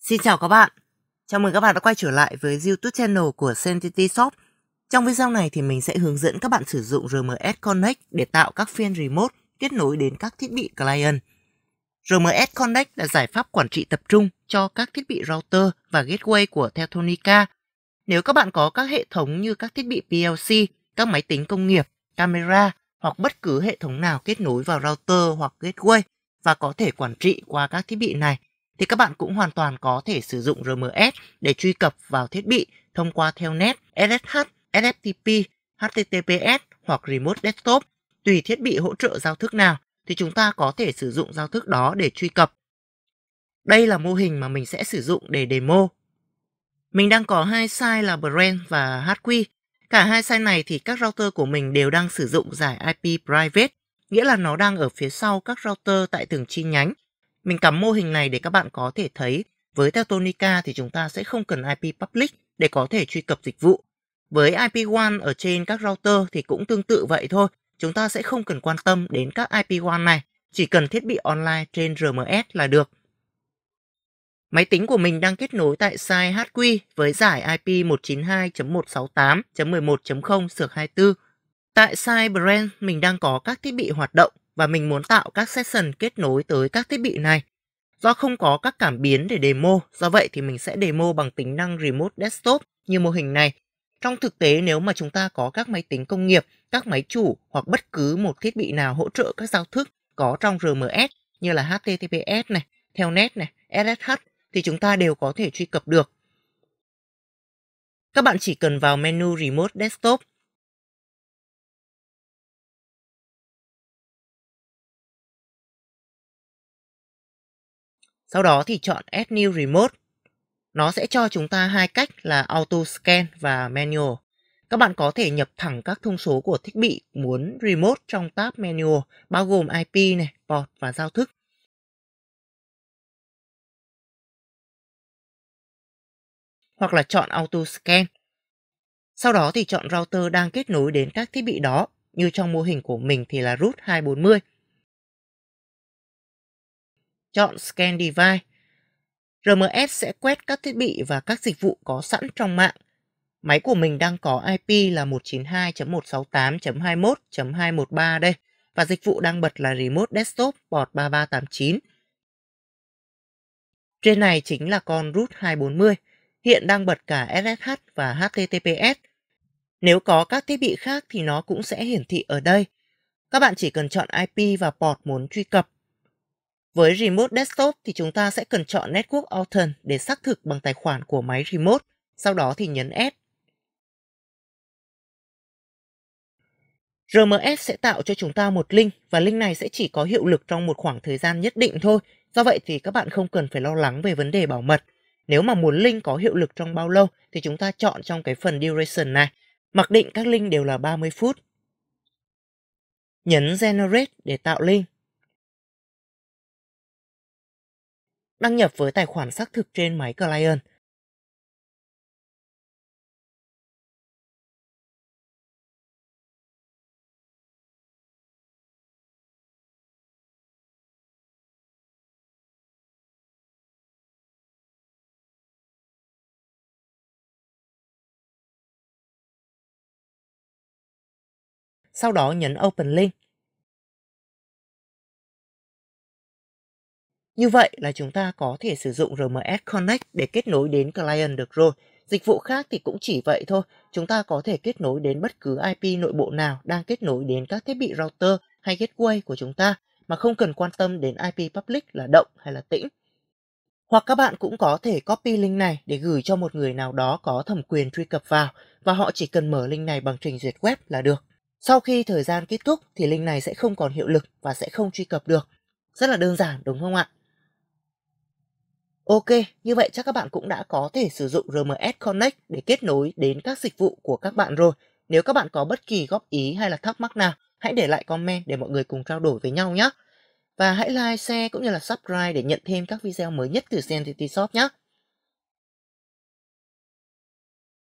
Xin chào các bạn. Chào mừng các bạn đã quay trở lại với YouTube channel của Sentity Shop. Trong video này thì mình sẽ hướng dẫn các bạn sử dụng RMS Connect để tạo các phiên remote kết nối đến các thiết bị client. RMS Connect là giải pháp quản trị tập trung cho các thiết bị router và gateway của Teltonika. Nếu các bạn có các hệ thống như các thiết bị PLC, các máy tính công nghiệp, camera hoặc bất cứ hệ thống nào kết nối vào router hoặc gateway và có thể quản trị qua các thiết bị này, thì các bạn cũng hoàn toàn có thể sử dụng RMS để truy cập vào thiết bị thông qua Telnet, SSH, SFTP, HTTPS hoặc Remote Desktop. Tùy thiết bị hỗ trợ giao thức nào thì chúng ta có thể sử dụng giao thức đó để truy cập. Đây là mô hình mà mình sẽ sử dụng để demo. Mình đang có hai site là Brand và HQ. Cả hai site này thì các router của mình đều đang sử dụng giải IP private, nghĩa là nó đang ở phía sau các router tại từng chi nhánh. Mình cắm mô hình này để các bạn có thể thấy với Teltonika thì chúng ta sẽ không cần IP public để có thể truy cập dịch vụ. Với IP1 ở trên các router thì cũng tương tự vậy thôi. Chúng ta sẽ không cần quan tâm đến các IP1 này, chỉ cần thiết bị online trên RMS là được. Máy tính của mình đang kết nối tại site HQ với giải IP 192.168.11.0/24. Tại site Brand mình đang có các thiết bị hoạt động và mình muốn tạo các session kết nối tới các thiết bị này. Do không có các cảm biến để demo, do vậy thì mình sẽ demo bằng tính năng Remote Desktop như mô hình này. Trong thực tế, nếu mà chúng ta có các máy tính công nghiệp, các máy chủ hoặc bất cứ một thiết bị nào hỗ trợ các giao thức có trong RMS như là HTTPS này, Telnet này, SSH thì chúng ta đều có thể truy cập được. Các bạn chỉ cần vào menu Remote Desktop. Sau đó thì chọn Add New Remote. Nó sẽ cho chúng ta hai cách là Auto Scan và Manual. Các bạn có thể nhập thẳng các thông số của thiết bị muốn remote trong tab Manual, bao gồm IP, này, port và giao thức. Hoặc là chọn Auto Scan. Sau đó thì chọn router đang kết nối đến các thiết bị đó, như trong mô hình của mình thì là root 240. Chọn Scan Device. RMS sẽ quét các thiết bị và các dịch vụ có sẵn trong mạng. Máy của mình đang có IP là 192.168.21.213 đây, và dịch vụ đang bật là Remote Desktop port 3389. Trên này chính là con root 240, hiện đang bật cả SSH và HTTPS. Nếu có các thiết bị khác thì nó cũng sẽ hiển thị ở đây. Các bạn chỉ cần chọn IP và port muốn truy cập. Với Remote Desktop thì chúng ta sẽ cần chọn Network Authent để xác thực bằng tài khoản của máy remote, sau đó thì nhấn Add. RMS sẽ tạo cho chúng ta một link và link này sẽ chỉ có hiệu lực trong một khoảng thời gian nhất định thôi. Do vậy thì các bạn không cần phải lo lắng về vấn đề bảo mật. Nếu mà muốn link có hiệu lực trong bao lâu thì chúng ta chọn trong cái phần duration này. Mặc định các link đều là 30 phút. Nhấn Generate để tạo link. Đăng nhập với tài khoản xác thực trên máy client. Sau đó nhấn Open Link. Như vậy là chúng ta có thể sử dụng RMS Connect để kết nối đến client được rồi. Dịch vụ khác thì cũng chỉ vậy thôi. Chúng ta có thể kết nối đến bất cứ IP nội bộ nào đang kết nối đến các thiết bị router hay gateway của chúng ta mà không cần quan tâm đến IP public là động hay là tĩnh. Hoặc các bạn cũng có thể copy link này để gửi cho một người nào đó có thẩm quyền truy cập vào và họ chỉ cần mở link này bằng trình duyệt web là được. Sau khi thời gian kết thúc thì link này sẽ không còn hiệu lực và sẽ không truy cập được. Rất là đơn giản đúng không ạ? Ok, như vậy chắc các bạn cũng đã có thể sử dụng RMS Connect để kết nối đến các dịch vụ của các bạn rồi. Nếu các bạn có bất kỳ góp ý hay là thắc mắc nào, hãy để lại comment để mọi người cùng trao đổi với nhau nhé. Và hãy like, share cũng như là subscribe để nhận thêm các video mới nhất từ Sentity Shop nhé.